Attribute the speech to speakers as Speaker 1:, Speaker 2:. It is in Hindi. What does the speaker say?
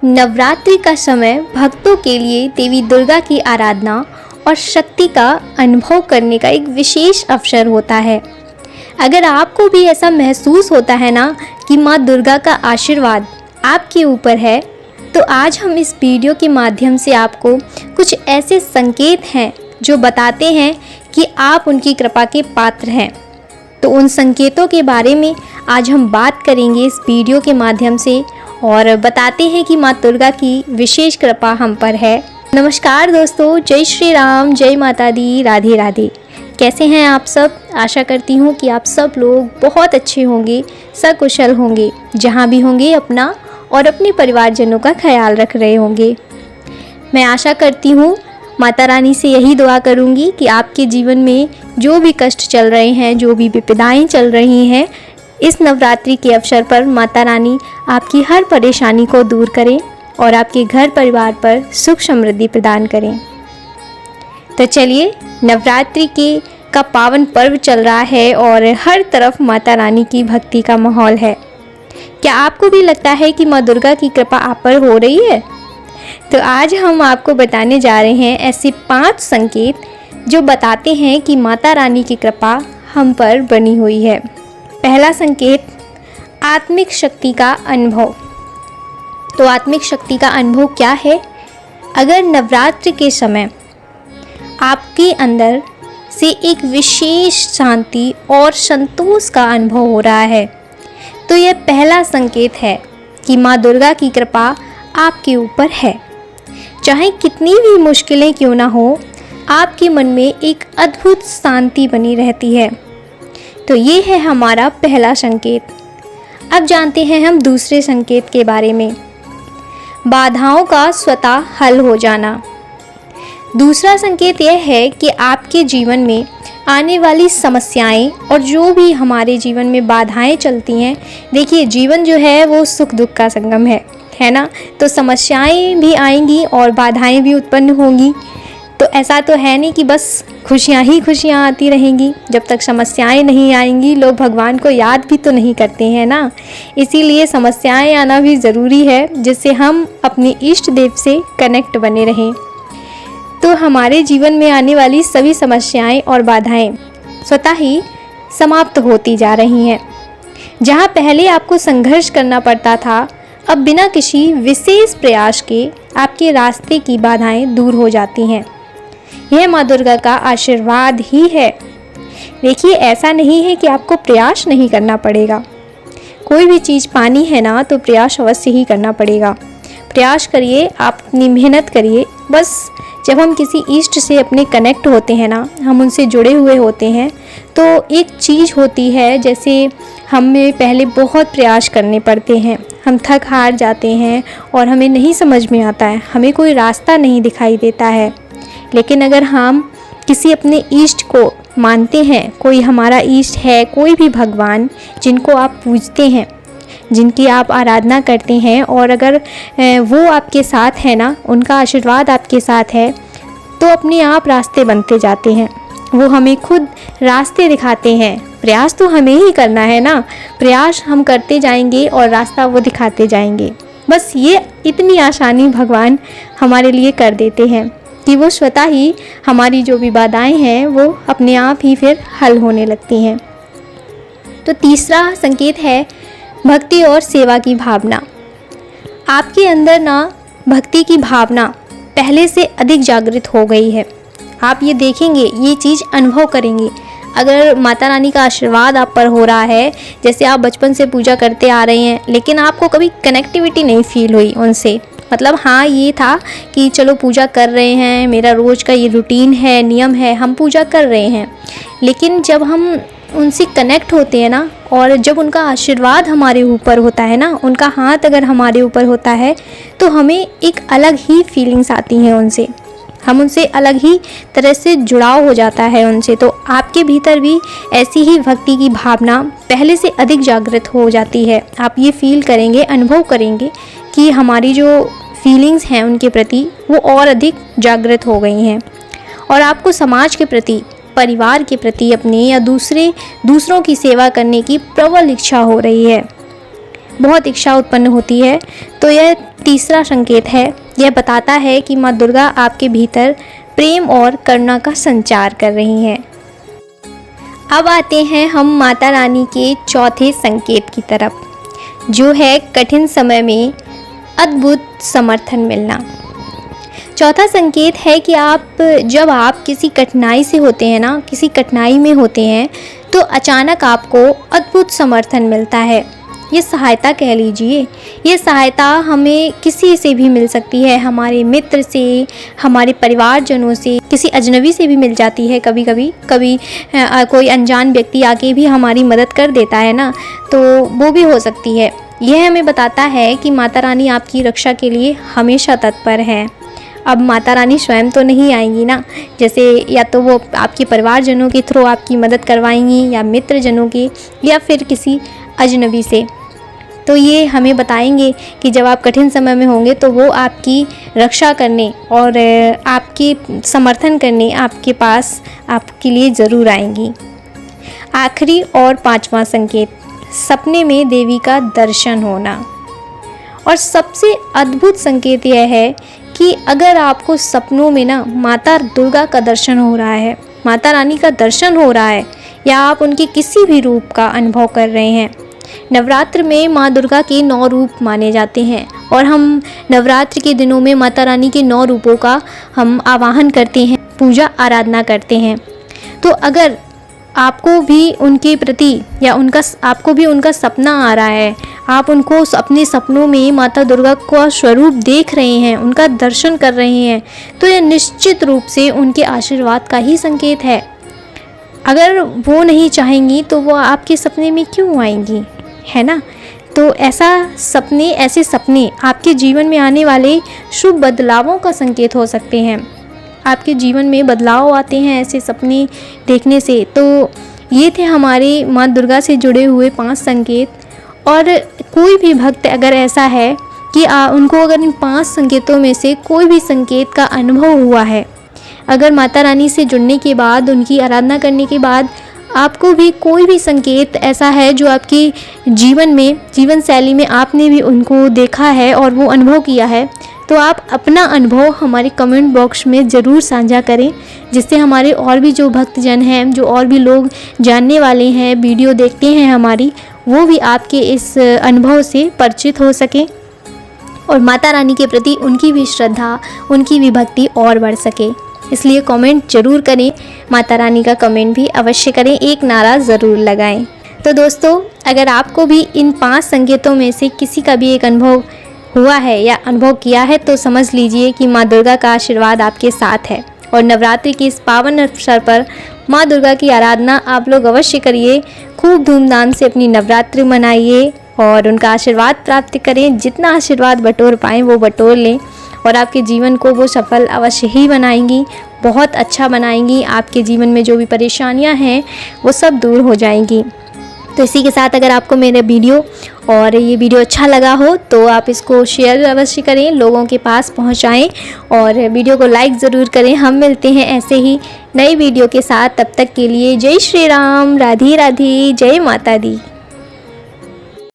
Speaker 1: नवरात्रि का समय भक्तों के लिए देवी दुर्गा की आराधना और शक्ति का अनुभव करने का एक विशेष अवसर होता है। अगर आपको भी ऐसा महसूस होता है ना कि माँ दुर्गा का आशीर्वाद आपके ऊपर है, तो आज हम इस वीडियो के माध्यम से आपको कुछ ऐसे संकेत हैं जो बताते हैं कि आप उनकी कृपा के पात्र हैं। तो उन संकेतों के बारे में आज हम बात करेंगे इस वीडियो के माध्यम से और बताते हैं कि माँ दुर्गा की विशेष कृपा हम पर है। नमस्कार दोस्तों, जय श्री राम, जय माता दी, राधे राधे। कैसे हैं आप सब? आशा करती हूँ कि आप सब लोग बहुत अच्छे होंगे, सकुशल होंगे, जहाँ भी होंगे अपना और अपने परिवारजनों का ख्याल रख रहे होंगे। मैं आशा करती हूँ, माता रानी से यही दुआ करूँगी कि आपके जीवन में जो भी कष्ट चल रहे हैं, जो भी विपदाएं चल रही हैं, इस नवरात्रि के अवसर पर माता रानी आपकी हर परेशानी को दूर करें और आपके घर परिवार पर सुख समृद्धि प्रदान करें। तो चलिए, नवरात्रि का पावन पर्व चल रहा है और हर तरफ माता रानी की भक्ति का माहौल है। क्या आपको भी लगता है कि माँ दुर्गा की कृपा आप पर हो रही है? तो आज हम आपको बताने जा रहे हैं ऐसे 5 संकेत जो बताते हैं कि माता रानी की कृपा हम पर बनी हुई है। पहला संकेत, आत्मिक शक्ति का अनुभव। तो आत्मिक शक्ति का अनुभव क्या है? अगर नवरात्रि के समय आपके अंदर से एक विशेष शांति और संतोष का अनुभव हो रहा है, तो यह पहला संकेत है कि माँ दुर्गा की कृपा आपके ऊपर है। चाहे कितनी भी मुश्किलें क्यों ना हो, आपके मन में एक अद्भुत शांति बनी रहती है। तो ये है हमारा पहला संकेत। अब जानते हैं हम दूसरे संकेत के बारे में। बाधाओं का स्वतः हल हो जाना। दूसरा संकेत यह है कि आपके जीवन में आने वाली समस्याएं और जो भी हमारे जीवन में बाधाएं चलती हैं, देखिए जीवन जो है वो सुख दुख का संगम है ना। तो समस्याएं भी आएंगी और बाधाएं भी उत्पन्न होंगी। तो ऐसा तो है नहीं कि बस खुशियाँ ही खुशियाँ आती रहेंगी। जब तक समस्याएं नहीं आएंगी, लोग भगवान को याद भी तो नहीं करते हैं ना। इसीलिए समस्याएं आना भी ज़रूरी है, जिससे हम अपने इष्ट देव से कनेक्ट बने रहें। तो हमारे जीवन में आने वाली सभी समस्याएं और बाधाएं स्वतः ही समाप्त होती जा रही हैं। जहां पहले आपको संघर्ष करना पड़ता था, अब बिना किसी विशेष प्रयास के आपके रास्ते की बाधाएं दूर हो जाती हैं। यह माँ दुर्गा का आशीर्वाद ही है। देखिए, ऐसा नहीं है कि आपको प्रयास नहीं करना पड़ेगा। कोई भी चीज़ पानी है ना, तो प्रयास अवश्य ही करना पड़ेगा। प्रयास करिए, आप अपनी मेहनत करिए। बस जब हम किसी इष्ट से अपने कनेक्ट होते हैं ना, हम उनसे जुड़े हुए होते हैं, तो एक चीज़ होती है, जैसे हमें पहले बहुत प्रयास करने पड़ते हैं, हम थक हार जाते हैं और हमें नहीं समझ में आता है, हमें कोई रास्ता नहीं दिखाई देता है। लेकिन अगर हम किसी अपने इष्ट को मानते हैं, कोई हमारा इष्ट है, कोई भी भगवान जिनको आप पूजते हैं, जिनकी आप आराधना करते हैं, और अगर वो आपके साथ है ना, उनका आशीर्वाद आपके साथ है, तो अपने आप रास्ते बनते जाते हैं। वो हमें खुद रास्ते दिखाते हैं। प्रयास तो हमें ही करना है ना, प्रयास हम करते जाएंगे और रास्ता वो दिखाते जाएंगे। बस ये इतनी आसानी भगवान हमारे लिए कर देते हैं कि वो स्वतः ही हमारी जो भी बाधाएं हैं वो अपने आप ही फिर हल होने लगती हैं। तो तीसरा संकेत है भक्ति और सेवा की भावना। आपके अंदर ना भक्ति की भावना पहले से अधिक जागृत हो गई है। आप ये देखेंगे, ये चीज़ अनुभव करेंगे। अगर माता रानी का आशीर्वाद आप पर हो रहा है, जैसे आप बचपन से पूजा करते आ रहे हैं, लेकिन आपको कभी कनेक्टिविटी नहीं फील हुई उनसे, मतलब हाँ ये था कि चलो पूजा कर रहे हैं, मेरा रोज़ का ये रूटीन है, नियम है, हम पूजा कर रहे हैं। लेकिन जब हम उनसे कनेक्ट होते हैं ना, और जब उनका आशीर्वाद हमारे ऊपर होता है ना, उनका हाथ अगर हमारे ऊपर होता है, तो हमें एक अलग ही फीलिंग्स आती हैं उनसे। हम उनसे अलग ही तरह से जुड़ाव हो जाता है उनसे। तो आपके भीतर भी ऐसी ही भक्ति की भावना पहले से अधिक जागृत हो जाती है। आप ये फील करेंगे, अनुभव करेंगे कि हमारी जो फीलिंग्स हैं उनके प्रति वो और अधिक जागृत हो गई हैं, और आपको समाज के प्रति, परिवार के प्रति, अपने या दूसरों की सेवा करने की प्रबल इच्छा हो रही है। बहुत इच्छा उत्पन्न होती है, तो यह तीसरा संकेत है। यह बताता है कि माँ दुर्गा आपके भीतर प्रेम और करुणा का संचार कर रही हैं। अब आते हैं हम माता रानी के चौथे संकेत की तरफ, जो है कठिन समय में अद्भुत समर्थन मिलना। चौथा संकेत है कि जब आप किसी कठिनाई से होते हैं ना, किसी कठिनाई में होते हैं, तो अचानक आपको अद्भुत समर्थन मिलता है। ये सहायता कह लीजिए, ये सहायता हमें किसी से भी मिल सकती है, हमारे मित्र से, हमारे परिवारजनों से, किसी अजनबी से भी मिल जाती है। कभी कोई अनजान व्यक्ति आके भी हमारी मदद कर देता है ना, तो वो भी हो सकती है। यह हमें बताता है कि माता रानी आपकी रक्षा के लिए हमेशा तत्पर है। अब माता रानी स्वयं तो नहीं आएंगी ना, जैसे या तो वो आपके परिवारजनों के थ्रू आपकी मदद करवाएंगी, या मित्रजनों के, या फिर किसी अजनबी से। तो ये हमें बताएंगे कि जब आप कठिन समय में होंगे तो वो आपकी रक्षा करने और आपके समर्थन करने आपके पास आपके लिए ज़रूर आएंगी। आखिरी और पांचवा संकेत, सपने में देवी का दर्शन होना। और सबसे अद्भुत संकेत यह है कि अगर आपको सपनों में ना माता दुर्गा का दर्शन हो रहा है, माता रानी का दर्शन हो रहा है, या आप उनके किसी भी रूप का अनुभव कर रहे हैं। नवरात्र में माँ दुर्गा के 9 रूप माने जाते हैं, और हम नवरात्र के दिनों में माता रानी के 9 रूपों का हम आवाहन करते हैं, पूजा आराधना करते हैं। तो अगर आपको भी उनके प्रति या आपको भी उनका सपना आ रहा है, आप उनको अपने सपनों में माता दुर्गा का स्वरूप देख रहे हैं, उनका दर्शन कर रहे हैं, तो यह निश्चित रूप से उनके आशीर्वाद का ही संकेत है। अगर वो नहीं चाहेंगी तो वो आपके सपने में क्यों आएंगी, है ना। तो ऐसे सपने आपके जीवन में आने वाले शुभ बदलावों का संकेत हो सकते हैं। आपके जीवन में बदलाव आते हैं ऐसे सपने देखने से। तो ये थे हमारे माँ दुर्गा से जुड़े हुए 5 संकेत। और कोई भी भक्त अगर ऐसा है कि उनको अगर इन 5 संकेतों में से कोई भी संकेत का अनुभव हुआ है, अगर माता रानी से जुड़ने के बाद, उनकी आराधना करने के बाद आपको भी कोई भी संकेत ऐसा है जो आपके जीवन शैली में आपने भी उनको देखा है और वो अनुभव किया है, तो आप अपना अनुभव हमारे कमेंट बॉक्स में ज़रूर साझा करें, जिससे हमारे और भी जो भक्तजन हैं, जो और भी लोग जानने वाले हैं, वीडियो देखते हैं हमारी, वो भी आपके इस अनुभव से परिचित हो सकें और माता रानी के प्रति उनकी भी श्रद्धा, उनकी भी भक्ति और बढ़ सके। इसलिए कमेंट ज़रूर करें, माता रानी का कमेंट भी अवश्य करें, एक नारा ज़रूर लगाएं। तो दोस्तों, अगर आपको भी इन 5 संकेतों में से किसी का भी एक अनुभव हुआ है या अनुभव किया है, तो समझ लीजिए कि माँ दुर्गा का आशीर्वाद आपके साथ है। और नवरात्रि के इस पावन अवसर पर माँ दुर्गा की आराधना आप लोग अवश्य करिए, खूब धूमधाम से अपनी नवरात्रि मनाइए और उनका आशीर्वाद प्राप्त करें। जितना आशीर्वाद बटोर पाएँ वो बटोर लें, और आपके जीवन को वो सफल अवश्य ही बनाएंगी, बहुत अच्छा बनाएंगी। आपके जीवन में जो भी परेशानियां हैं वो सब दूर हो जाएंगी। तो इसी के साथ अगर आपको मेरा वीडियो और ये वीडियो अच्छा लगा हो तो आप इसको शेयर अवश्य करें, लोगों के पास पहुंचाएं और वीडियो को लाइक ज़रूर करें। हम मिलते हैं ऐसे ही नई वीडियो के साथ, तब तक के लिए जय श्री राम, राधे राधे, जय माता दी।